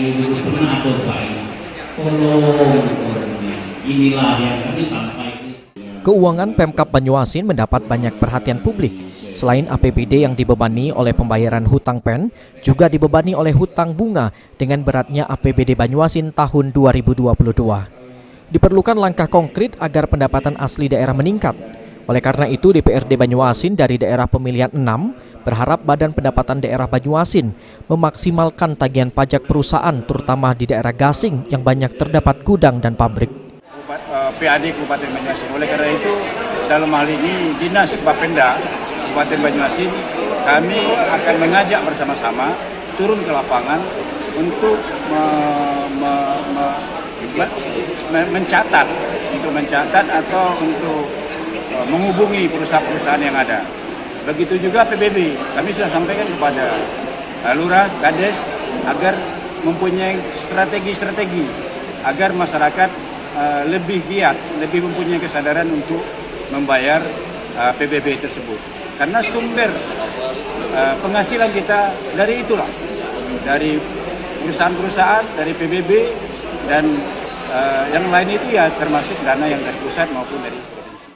itu mengatur baik. Tolong, inilah yang kami sampaikan. Keuangan Pemkab Banyuasin mendapat banyak perhatian publik. Selain APBD yang dibebani oleh pembayaran hutang PEN, juga dibebani oleh hutang bunga dengan beratnya APBD Banyuasin tahun 2022. Diperlukan langkah konkret agar pendapatan asli daerah meningkat. Oleh karena itu, DPRD Banyuasin dari daerah pemilihan 6 berharap Badan Pendapatan Daerah Banyuasin memaksimalkan tagihan pajak perusahaan terutama di daerah Gasing yang banyak terdapat gudang dan pabrik. PAD Kabupaten Banyuasin. Oleh karena itu, dalam hal ini Dinas Bapenda Kabupaten Banyuasin, kami akan mengajak bersama-sama turun ke lapangan untuk mencatat atau untuk menghubungi perusahaan-perusahaan yang ada. Begitu juga PBB, kami sudah sampaikan kepada Lurah, Kades agar mempunyai strategi-strategi agar masyarakat lebih giat, lebih mempunyai kesadaran untuk membayar PBB tersebut. Karena sumber penghasilan kita dari itulah, dari perusahaan-perusahaan, dari PBB, dan yang lain itu ya termasuk dana yang dari pusat maupun dari provinsi.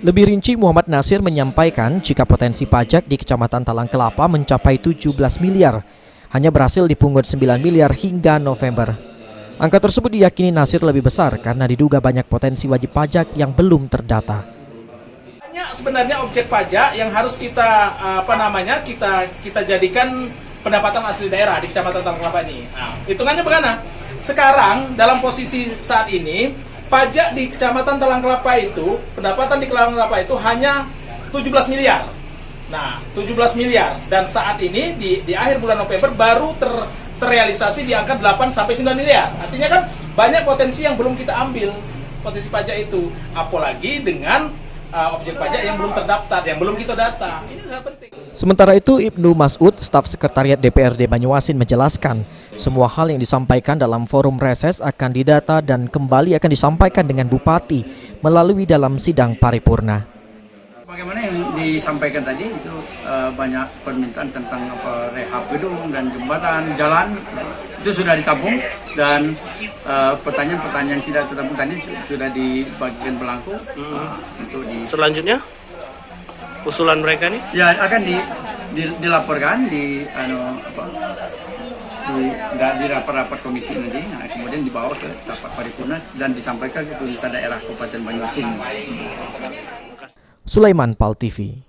Lebih rinci, Muhammad Nasir menyampaikan jika potensi pajak di Kecamatan Talang Kelapa mencapai 17 miliar, hanya berhasil dipungut 9 miliar hingga November. Angka tersebut diyakini Nasir lebih besar karena diduga banyak potensi wajib pajak yang belum terdata. Banyak sebenarnya objek pajak yang harus kita kita jadikan pendapatan asli daerah di Kecamatan Talang Kelapa ini. Nah, hitungannya bagaimana? Sekarang dalam posisi saat ini pajak di Kecamatan Talang Kelapa itu, pendapatan di Talang Kelapa itu hanya 17 miliar. Nah, 17 miliar dan saat ini di akhir bulan November baru terrealisasi di angka 8-9 miliar. Artinya kan banyak potensi yang belum kita ambil, potensi pajak itu. Apalagi dengan objek pajak yang belum terdaftar, yang belum kita data. Ini sangat penting. Sementara itu, Ibnu Mas'ud, staf sekretariat DPRD Banyuasin menjelaskan, semua hal yang disampaikan dalam forum reses akan didata dan kembali akan disampaikan dengan Bupati melalui dalam sidang paripurna. Bagaimana yang disampaikan tadi itu banyak permintaan tentang rehab gedung dan jembatan, jalan itu sudah ditabung dan pertanyaan-pertanyaan tidak tertabung tadi sudah dibagikan belangko untuk Selanjutnya usulan mereka nih? Ya akan dilaporkan di rapat-rapat komisi nanti, nah, kemudian dibawa ke rapat paripurna dan disampaikan ke pemerintah daerah Kabupaten Banyuasin. Sulaiman, PAL TV.